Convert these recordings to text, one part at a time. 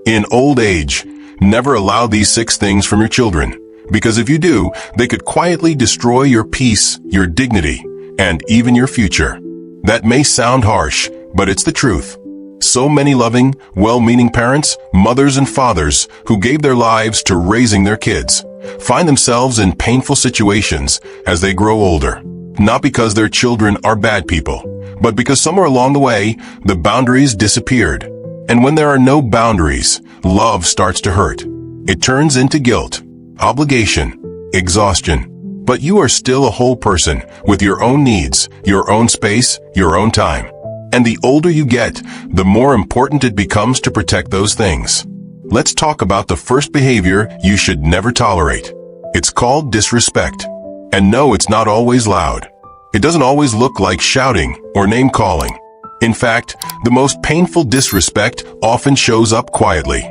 In old age, never allow these 6 things from your children, because if you do, they could quietly destroy your peace, your dignity, and even your future. That may sound harsh, but it's the truth. So many loving, well-meaning parents, mothers and fathers who gave their lives to raising their kids find themselves in painful situations as they grow older. Not because their children are bad people, but because somewhere along the way, the boundaries disappeared. And when there are no boundaries, love starts to hurt. It turns into guilt, obligation, exhaustion. But you are still a whole person with your own needs, your own space, your own time. And the older you get, the more important it becomes to protect those things. Let's talk about the first behavior you should never tolerate. It's called disrespect. And no, it's not always loud. It doesn't always look like shouting or name-calling. In fact, the most painful disrespect often shows up quietly.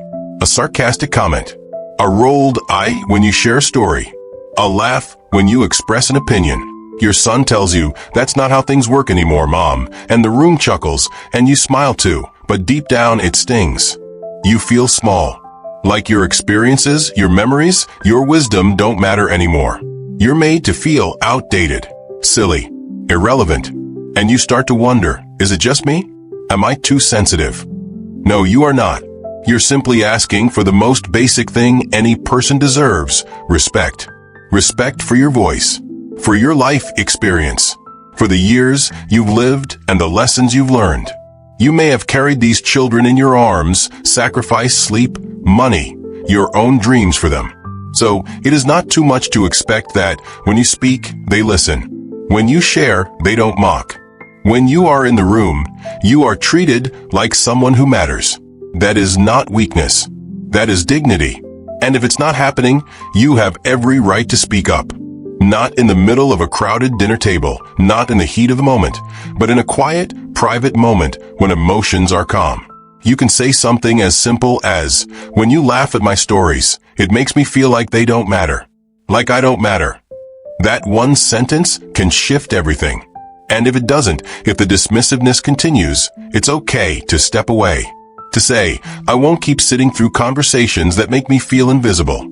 A sarcastic comment, a rolled eye when you share a story, a laugh when you express an opinion. Your son tells you, "That's not how things work anymore, Mom," and the room chuckles, and you smile too, but deep down it stings. You feel small, like your experiences, your memories, your wisdom don't matter anymore. You're made to feel outdated, silly, irrelevant, and you start to wonder, is it just me? Am I too sensitive? No, you are not. You're simply asking for the most basic thing any person deserves, respect. Respect for your voice, for your life experience, for the years you've lived and the lessons you've learned. You may have carried these children in your arms, sacrificed sleep, money, your own dreams for them. So it is not too much to expect that when you speak, they listen. When you share, they don't mock. When you are in the room, you are treated like someone who matters. That is not weakness. That is dignity. And if it's not happening, you have every right to speak up. Not in the middle of a crowded dinner table, not in the heat of the moment, but in a quiet, private moment when emotions are calm. You can say something as simple as, "When you laugh at my stories, it makes me feel like they don't matter. Like I don't matter." That one sentence can shift everything. And if it doesn't, if the dismissiveness continues, it's okay to step away. To say, "I won't keep sitting through conversations that make me feel invisible."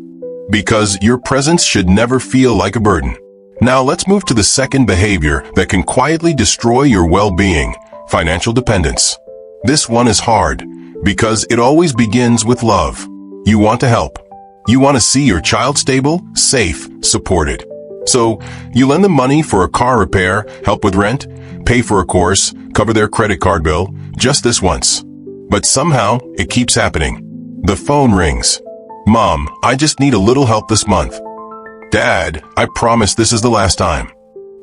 Because your presence should never feel like a burden. Now let's move to the second behavior that can quietly destroy your well-being, financial dependence. This one is hard, because it always begins with love. You want to help. You want to see your child stable, safe, supported. So, you lend them money for a car repair, help with rent, pay for a course, cover their credit card bill, just this once. But somehow, it keeps happening. The phone rings. "Mom, I just need a little help this month." "Dad, I promise this is the last time."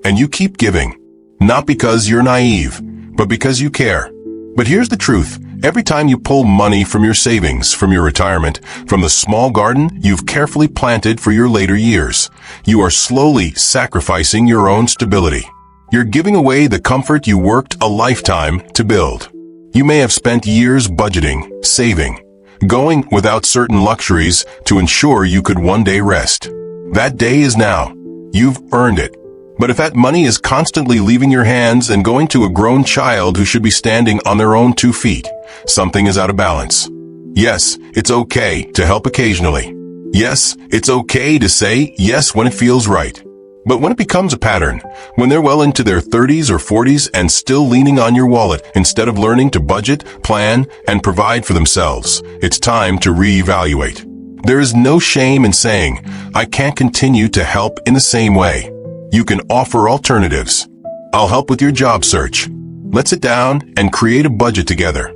And you keep giving. Not because you're naive, but because you care. But here's the truth. Every time you pull money from your savings, from your retirement, from the small garden you've carefully planted for your later years, you are slowly sacrificing your own stability. You're giving away the comfort you worked a lifetime to build. You may have spent years budgeting, saving, going without certain luxuries to ensure you could one day rest. That day is now. You've earned it. But if that money is constantly leaving your hands and going to a grown child who should be standing on their own 2 feet, something is out of balance. Yes, it's okay to help occasionally. Yes, it's okay to say yes when it feels right. But when it becomes a pattern, when they're well into their 30s or 40s and still leaning on your wallet instead of learning to budget, plan, and provide for themselves, it's time to reevaluate. There is no shame in saying, "I can't continue to help in the same way." You can offer alternatives. "I'll help with your job search. Let's sit down and create a budget together.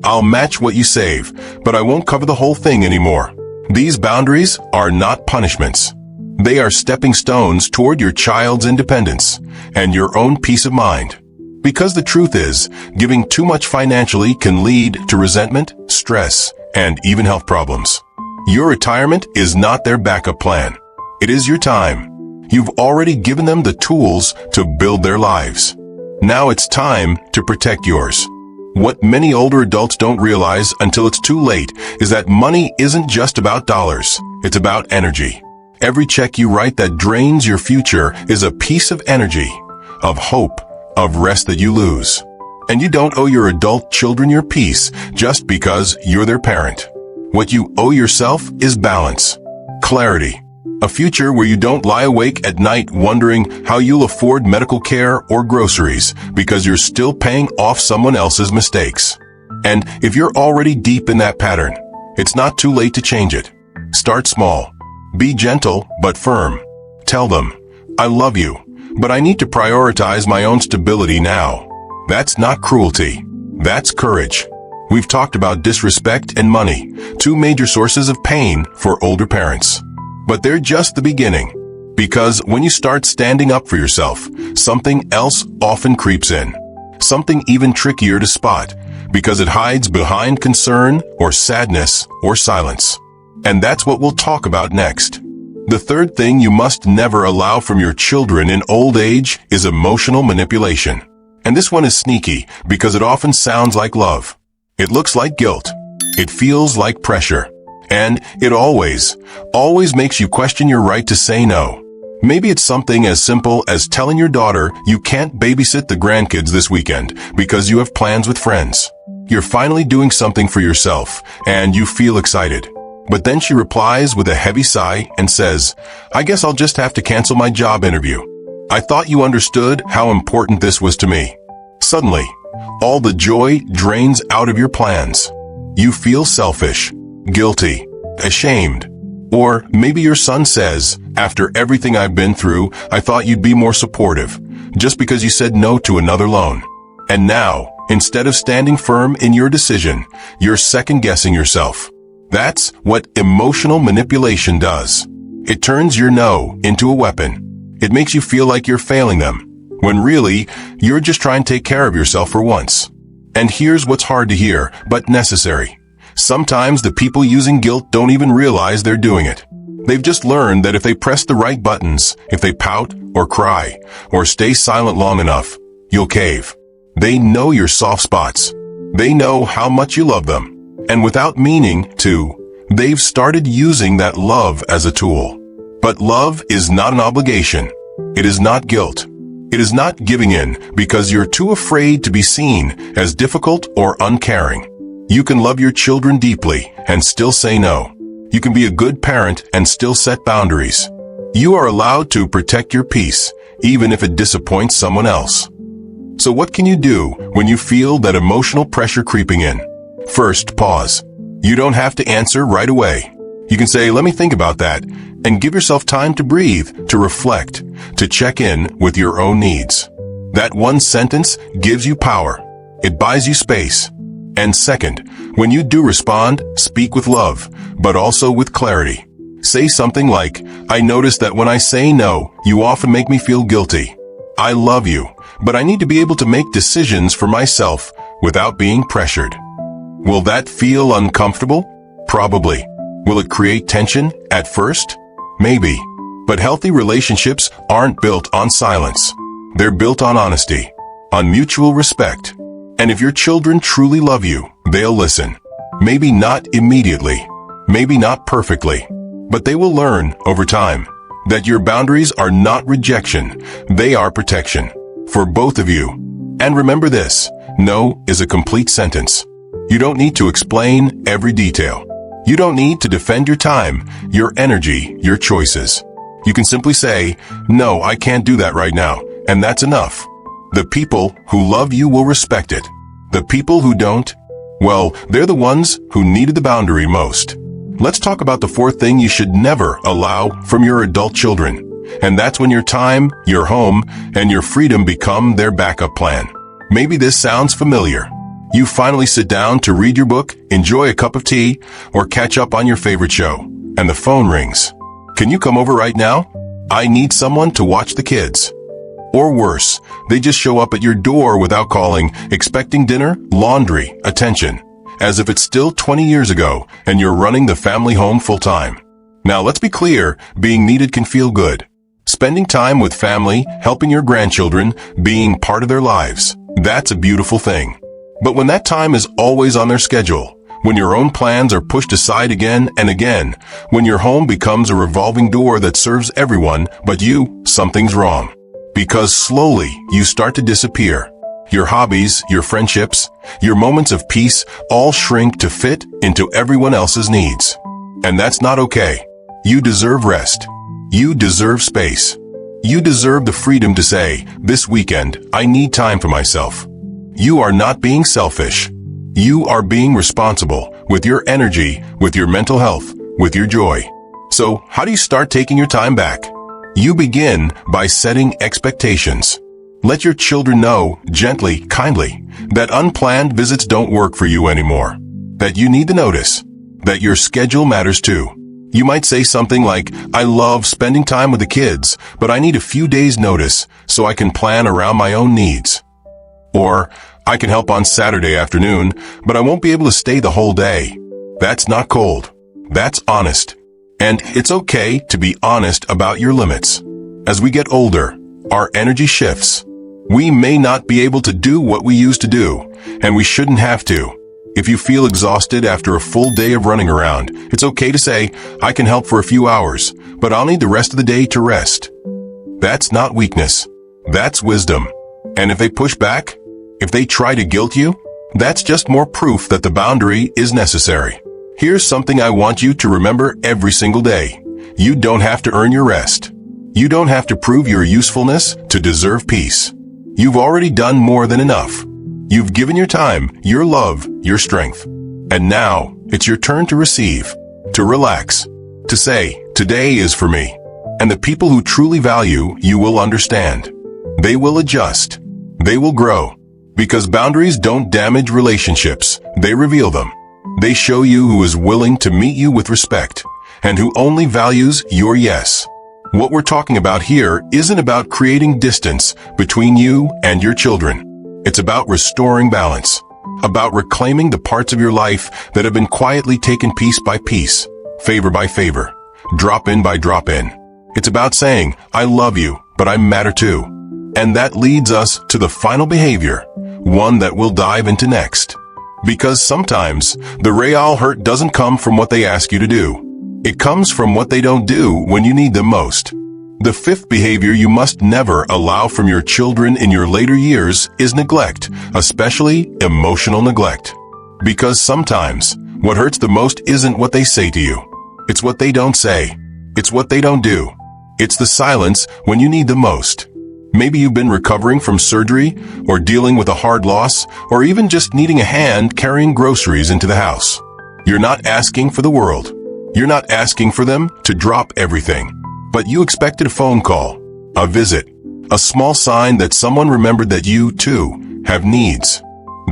I'll match what you save, but I won't cover the whole thing anymore." These boundaries are not punishments. They are stepping stones toward your child's independence and your own peace of mind. Because the truth is, giving too much financially can lead to resentment, stress, and even health problems. Your retirement is not their backup plan. It is your time. You've already given them the tools to build their lives. Now it's time to protect yours. What many older adults don't realize until it's too late is that money isn't just about dollars. It's about energy. Every check you write that drains your future is a piece of energy, of hope, of rest that you lose. And you don't owe your adult children your peace just because you're their parent. What you owe yourself is balance, clarity, a future where you don't lie awake at night wondering how you'll afford medical care or groceries because you're still paying off someone else's mistakes. And if you're already deep in that pattern, it's not too late to change it. Start small. Be gentle but firm. Tell them, I love you, but I need to prioritize my own stability now. That's not cruelty. That's courage. We've talked about disrespect and money, two major sources of pain for older parents. But they're just the beginning. Because when you start standing up for yourself, something else often creeps in. Something even trickier to spot, because it hides behind concern or sadness or silence. And that's what we'll talk about next. The third thing you must never allow from your children in old age is emotional manipulation. And this one is sneaky because it often sounds like love. It looks like guilt. It feels like pressure. And it always makes you question your right to say no. Maybe it's something as simple as telling your daughter you can't babysit the grandkids this weekend because you have plans with friends. You're finally doing something for yourself, and you feel excited. But then she replies with a heavy sigh and says, I guess I'll just have to cancel my job interview. I thought you understood how important this was to me. Suddenly, all the joy drains out of your plans. You feel selfish, guilty, ashamed. Or maybe your son says, after everything I've been through, I thought you'd be more supportive, just because you said no to another loan. And now, instead of standing firm in your decision, you're second-guessing yourself. That's what emotional manipulation does. It turns your no into a weapon. It makes you feel like you're failing them, when really, you're just trying to take care of yourself for once. And here's what's hard to hear, but necessary. Sometimes the people using guilt don't even realize they're doing it. They've just learned that if they press the right buttons, if they pout or cry or stay silent long enough, you'll cave. They know your soft spots. They know how much you love them. And without meaning to, they've started using that love as a tool. But love is not an obligation. It is not guilt. It is not giving in because you're too afraid to be seen as difficult or uncaring. You can love your children deeply and still say no. You can be a good parent and still set boundaries. You are allowed to protect your peace, even if it disappoints someone else. So what can you do when you feel that emotional pressure creeping in? First, pause. You don't have to answer right away. You can say, let me think about that, and give yourself time to breathe, to reflect, to check in with your own needs. That one sentence gives you power. It buys you space. And second, when you do respond, speak with love, but also with clarity. Say something like, I notice that when I say no, you often make me feel guilty. I love you, but I need to be able to make decisions for myself without being pressured. Will that feel uncomfortable? Probably. Will it create tension at first? Maybe. But healthy relationships aren't built on silence. They're built on honesty, on mutual respect. And if your children truly love you, they'll listen. Maybe not immediately, maybe not perfectly, but they will learn over time that your boundaries are not rejection, they are protection for both of you. And remember this, no is a complete sentence. You don't need to explain every detail. You don't need to defend your time, your energy, your choices. You can simply say, no, I can't do that right now, and that's enough. The people who love you will respect it. The people who don't, well, they're the ones who needed the boundary most. Let's talk about the fourth thing you should never allow from your adult children. And that's when your time, your home, and your freedom become their backup plan. Maybe this sounds familiar. You finally sit down to read your book, enjoy a cup of tea, or catch up on your favorite show, and the phone rings. Can you come over right now? I need someone to watch the kids. Or worse, they just show up at your door without calling, expecting dinner, laundry, attention, as if it's still 20 years ago and you're running the family home full-time. Now let's be clear, being needed can feel good. Spending time with family, helping your grandchildren, being part of their lives, that's a beautiful thing. But when that time is always on their schedule, when your own plans are pushed aside again and again, when your home becomes a revolving door that serves everyone but you, something's wrong. Because slowly, you start to disappear. Your hobbies, your friendships, your moments of peace all shrink to fit into everyone else's needs. And that's not okay. You deserve rest. You deserve space. You deserve the freedom to say, this weekend, I need time for myself. You are not being selfish. You are being responsible with your energy, with your mental health, with your joy. So, how do you start taking your time back? You begin by setting expectations. Let your children know, gently, kindly, that unplanned visits don't work for you anymore. That you need to notice. That your schedule matters too. You might say something like, I love spending time with the kids, but I need a few days' notice so I can plan around my own needs. Or, I can help on Saturday afternoon, but I won't be able to stay the whole day. That's not cold. That's honest. And it's okay to be honest about your limits. As we get older, our energy shifts. We may not be able to do what we used to do, and we shouldn't have to. If you feel exhausted after a full day of running around, it's okay to say, I can help for a few hours, but I'll need the rest of the day to rest. That's not weakness. That's wisdom. And if they push back, if they try to guilt you, that's just more proof that the boundary is necessary. Here's something I want you to remember every single day. You don't have to earn your rest. You don't have to prove your usefulness to deserve peace. You've already done more than enough. You've given your time, your love, your strength. And now, it's your turn to receive, to relax, to say, today is for me. And the people who truly value you will understand. They will adjust. They will grow. Because boundaries don't damage relationships, they reveal them. They show you who is willing to meet you with respect, and who only values your yes. What we're talking about here isn't about creating distance between you and your children. It's about restoring balance, about reclaiming the parts of your life that have been quietly taken piece by piece, favor by favor, drop in by drop in. It's about saying, I love you, but I matter too. And that leads us to the final behavior, one that we'll dive into next. Because sometimes, the real hurt doesn't come from what they ask you to do. It comes from what they don't do when you need them most. The fifth behavior you must never allow from your children in your later years is neglect, especially emotional neglect. Because sometimes, what hurts the most isn't what they say to you. It's what they don't say. It's what they don't do. It's the silence when you need them most. Maybe you've been recovering from surgery, or dealing with a hard loss, or even just needing a hand carrying groceries into the house. You're not asking for the world. You're not asking for them to drop everything. But you expected a phone call, a visit, a small sign that someone remembered that you, too, have needs.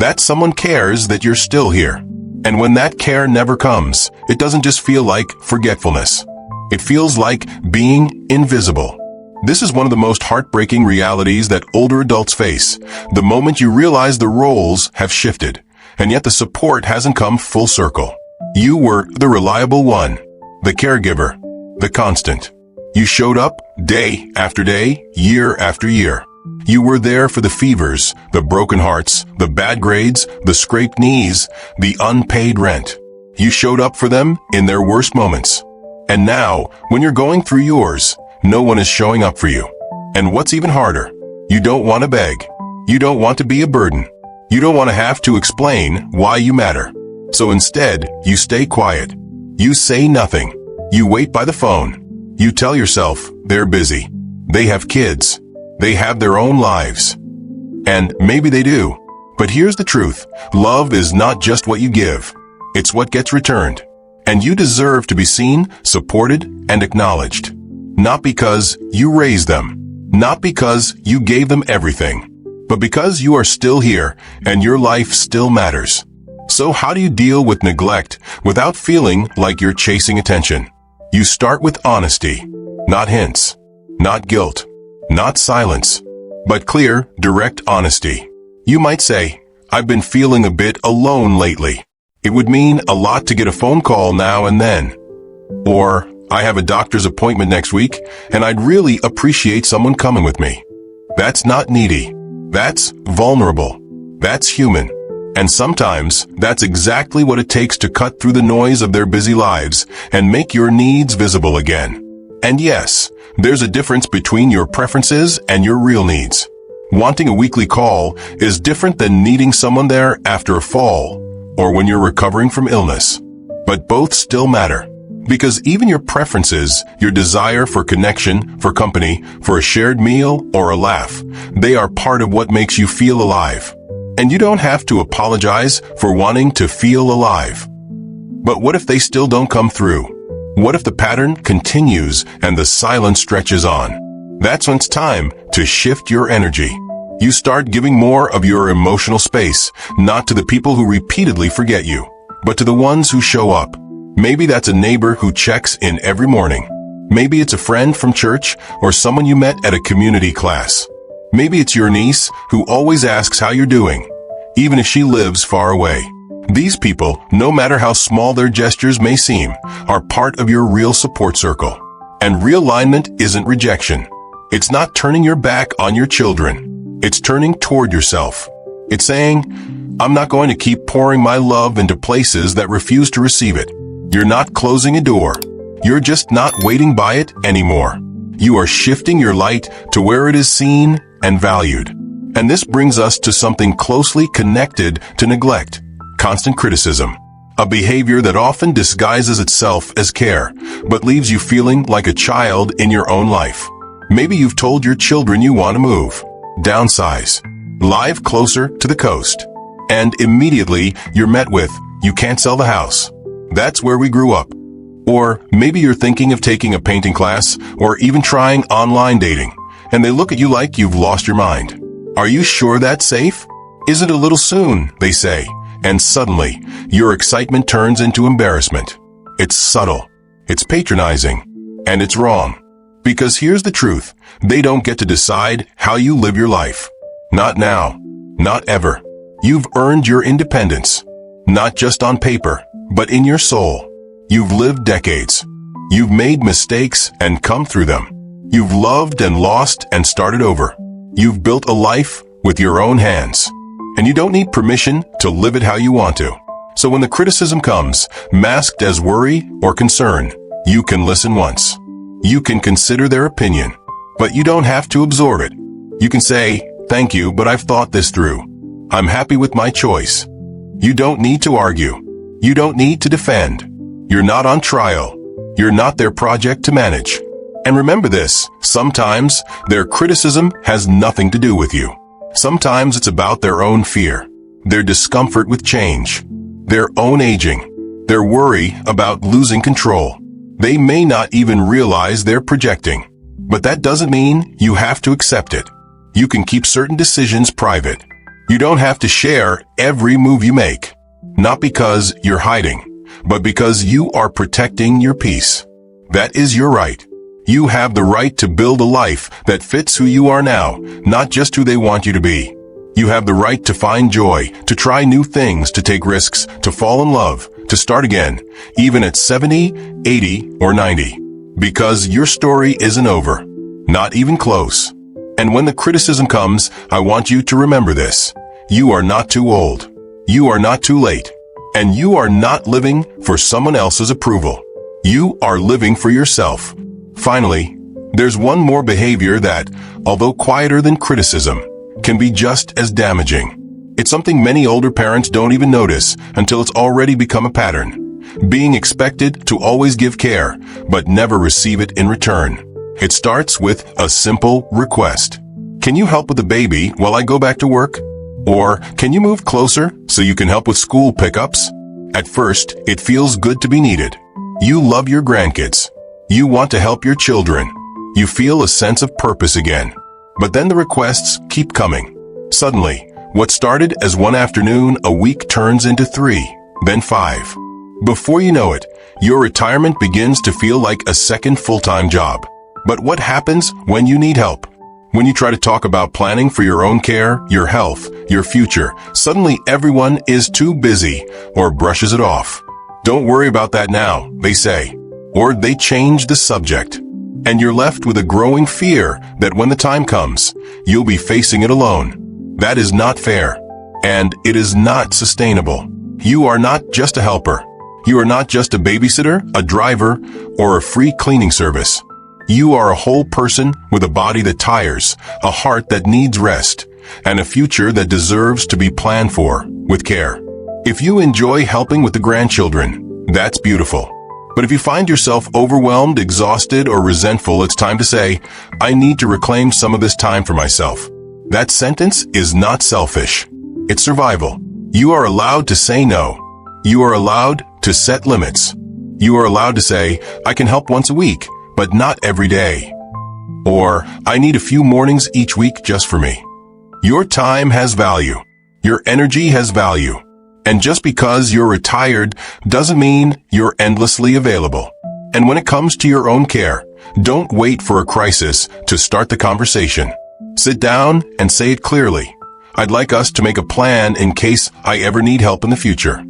That someone cares that you're still here. And when that care never comes, it doesn't just feel like forgetfulness. It feels like being invisible. This is one of the most heartbreaking realities that older adults face, the moment you realize the roles have shifted, and yet the support hasn't come full circle. You were the reliable one, the caregiver, the constant. You showed up day after day, year after year. You were there for the fevers, the broken hearts, the bad grades, the scraped knees, the unpaid rent. You showed up for them in their worst moments. And now, when you're going through yours, no one is showing up for you. And what's even harder, you don't want to beg. You don't want to be a burden. You don't want to have to explain why you matter. So instead, you stay quiet. You say nothing. You wait by the phone. You tell yourself they're busy. They have kids. They have their own lives. And maybe they do. But here's the truth. Love is not just what you give. It's what gets returned. And you deserve to be seen, supported, and acknowledged. Not because you raised them. Not because you gave them everything. But because you are still here and your life still matters. So how do you deal with neglect without feeling like you're chasing attention? You start with honesty, not hints, not guilt, not silence, but clear, direct honesty. You might say, I've been feeling a bit alone lately. It would mean a lot to get a phone call now and then. Or, I have a doctor's appointment next week, and I'd really appreciate someone coming with me. That's not needy. That's vulnerable. That's human. And sometimes, that's exactly what it takes to cut through the noise of their busy lives and make your needs visible again. And yes, there's a difference between your preferences and your real needs. Wanting a weekly call is different than needing someone there after a fall or when you're recovering from illness. But both still matter. Because even your preferences, your desire for connection, for company, for a shared meal or a laugh, they are part of what makes you feel alive. And you don't have to apologize for wanting to feel alive. But what if they still don't come through? What if the pattern continues and the silence stretches on? That's when it's time to shift your energy. You start giving more of your emotional space, not to the people who repeatedly forget you, but to the ones who show up. Maybe that's a neighbor who checks in every morning. Maybe it's a friend from church or someone you met at a community class. Maybe it's your niece who always asks how you're doing, even if she lives far away. These people, no matter how small their gestures may seem, are part of your real support circle. And realignment isn't rejection. It's not turning your back on your children. It's turning toward yourself. It's saying, I'm not going to keep pouring my love into places that refuse to receive it. You're not closing a door. You're just not waiting by it anymore. You are shifting your light to where it is seen and valued. And this brings us to something closely connected to neglect, constant criticism, a behavior that often disguises itself as care, but leaves you feeling like a child in your own life. Maybe you've told your children you want to move, downsize, live closer to the coast, and immediately you're met with, you can't sell the house. That's where we grew up. Or maybe you're thinking of taking a painting class or even trying online dating, and they look at you like you've lost your mind. Are you sure that's safe? Is it a little soon, they say, and suddenly your excitement turns into embarrassment. It's subtle, it's patronizing, and it's wrong. Because here's the truth, they don't get to decide how you live your life. Not now, not ever. You've earned your independence, not just on paper, but in your soul. You've lived decades. You've made mistakes and come through them. You've loved and lost and started over. You've built a life with your own hands. And you don't need permission to live it how you want to. So when the criticism comes, masked as worry or concern, you can listen once. You can consider their opinion, but you don't have to absorb it. You can say, thank you, but I've thought this through. I'm happy with my choice. You don't need to argue. You don't need to defend. You're not on trial. You're not their project to manage. And remember this, sometimes their criticism has nothing to do with you. Sometimes it's about their own fear, their discomfort with change, their own aging, their worry about losing control. They may not even realize they're projecting, but that doesn't mean you have to accept it. You can keep certain decisions private. You don't have to share every move you make, not because you're hiding, but because you are protecting your peace. That is your right. You have the right to build a life that fits who you are now, not just who they want you to be. You have the right to find joy, to try new things, to take risks, to fall in love, to start again, even at 70, 80, or 90. Because your story isn't over, not even close. And when the criticism comes, I want you to remember this. You are not too old. You are not too late. And you are not living for someone else's approval. You are living for yourself. Finally, there's one more behavior that, although quieter than criticism, can be just as damaging. It's something many older parents don't even notice until it's already become a pattern. Being expected to always give care, but never receive it in return. It starts with a simple request. Can you help with the baby while I go back to work? Or can you move closer so you can help with school pickups? At first, it feels good to be needed. You love your grandkids. You want to help your children. You feel a sense of purpose again. But then the requests keep coming. Suddenly, what started as one afternoon a week turns into 3, then 5. Before you know it, your retirement begins to feel like a second full-time job. But what happens when you need help? When you try to talk about planning for your own care, your health, your future, suddenly everyone is too busy or brushes it off. Don't worry about that now, they say. Or they change the subject. And you're left with a growing fear that when the time comes, you'll be facing it alone. That is not fair. And it is not sustainable. You are not just a helper. You are not just a babysitter, a driver, or a free cleaning service. You are a whole person with a body that tires, a heart that needs rest, and a future that deserves to be planned for with care. If you enjoy helping with the grandchildren, that's beautiful. But if you find yourself overwhelmed, exhausted, or resentful, it's time to say, I need to reclaim some of this time for myself. That sentence is not selfish. It's survival. You are allowed to say no. You are allowed to set limits. You are allowed to say, I can help once a week, but not every day. Or, I need a few mornings each week just for me. Your time has value. Your energy has value. And just because you're retired doesn't mean you're endlessly available. And when it comes to your own care, don't wait for a crisis to start the conversation. Sit down and say it clearly. I'd like us to make a plan in case I ever need help in the future.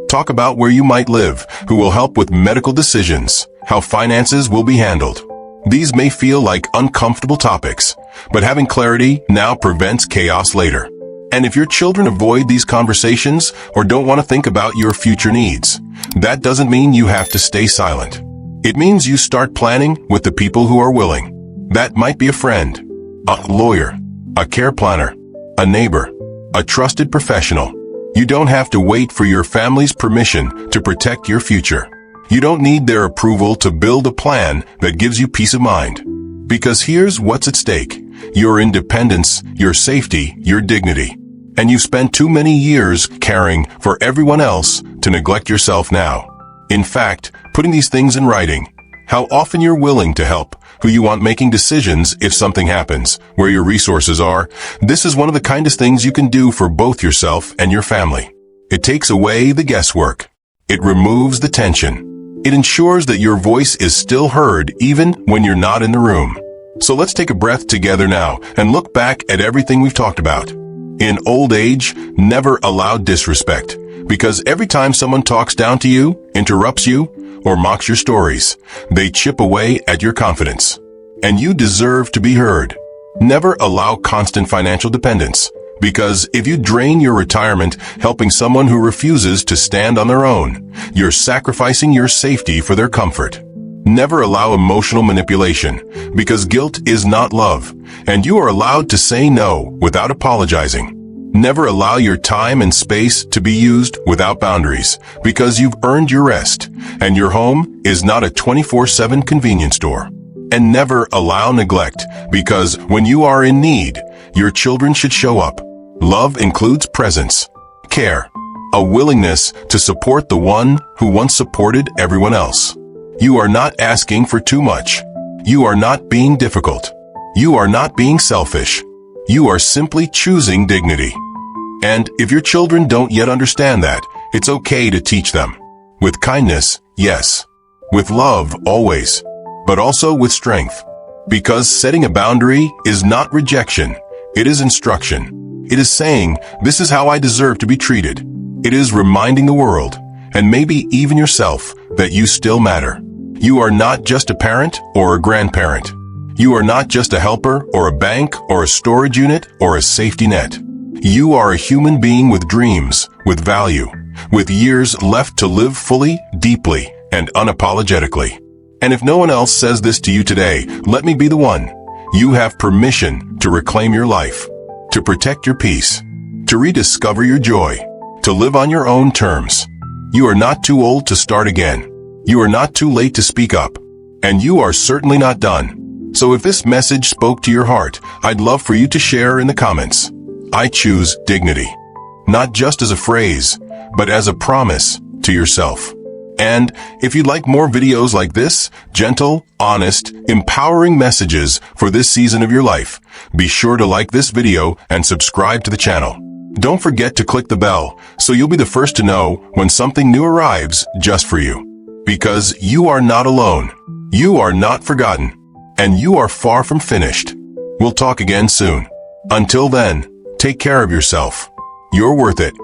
Talk about where you might live, who will help with medical decisions, how finances will be handled. These may feel like uncomfortable topics, but having clarity now prevents chaos later. And if your children avoid these conversations or don't want to think about your future needs, that doesn't mean you have to stay silent. It means you start planning with the people who are willing. That might be a friend, a lawyer, a care planner, a neighbor, a trusted professional. You don't have to wait for your family's permission to protect your future. You don't need their approval to build a plan that gives you peace of mind. Because here's what's at stake: your independence, your safety, your dignity. And you've spent too many years caring for everyone else to neglect yourself now. In fact, putting these things in writing, how often you're willing to help, who you want making decisions if something happens, where your resources are, this is one of the kindest things you can do for both yourself and your family. It takes away the guesswork. It removes the tension. It ensures that your voice is still heard even when you're not in the room. So let's take a breath together now and look back at everything we've talked about. In old age, never allow disrespect, because every time someone talks down to you, interrupts you, or mocks your stories, they chip away at your confidence. And you deserve to be heard. Never allow constant financial dependence, because if you drain your retirement helping someone who refuses to stand on their own, you're sacrificing your safety for their comfort. Never allow emotional manipulation, because guilt is not love, and you are allowed to say no without apologizing. Never allow your time and space to be used without boundaries, because you've earned your rest, and your home is not a 24/7 convenience store. And never allow neglect, because when you are in need, your children should show up. Love includes presence, care, a willingness to support the one who once supported everyone else. You are not asking for too much. You are not being difficult. You are not being selfish. You are simply choosing dignity. And if your children don't yet understand that, it's okay to teach them. With kindness, yes. With love, always. But also with strength. Because setting a boundary is not rejection. It is instruction. It is saying, this is how I deserve to be treated. It is reminding the world, and maybe even yourself, that you still matter. You are not just a parent or a grandparent. You are not just a helper or a bank or a storage unit or a safety net. You are a human being with dreams, with value, with years left to live fully, deeply, and unapologetically. And if no one else says this to you today, let me be the one. You have permission to reclaim your life, to protect your peace, to rediscover your joy, to live on your own terms. You are not too old to start again. You are not too late to speak up. And you are certainly not done. So if this message spoke to your heart, I'd love for you to share in the comments. I choose dignity. Not just as a phrase, but as a promise to yourself. And if you'd like more videos like this, gentle, honest, empowering messages for this season of your life, be sure to like this video and subscribe to the channel. Don't forget to click the bell so you'll be the first to know when something new arrives just for you. Because you are not alone, you are not forgotten, and you are far from finished. We'll talk again soon. Until then, take care of yourself. You're worth it.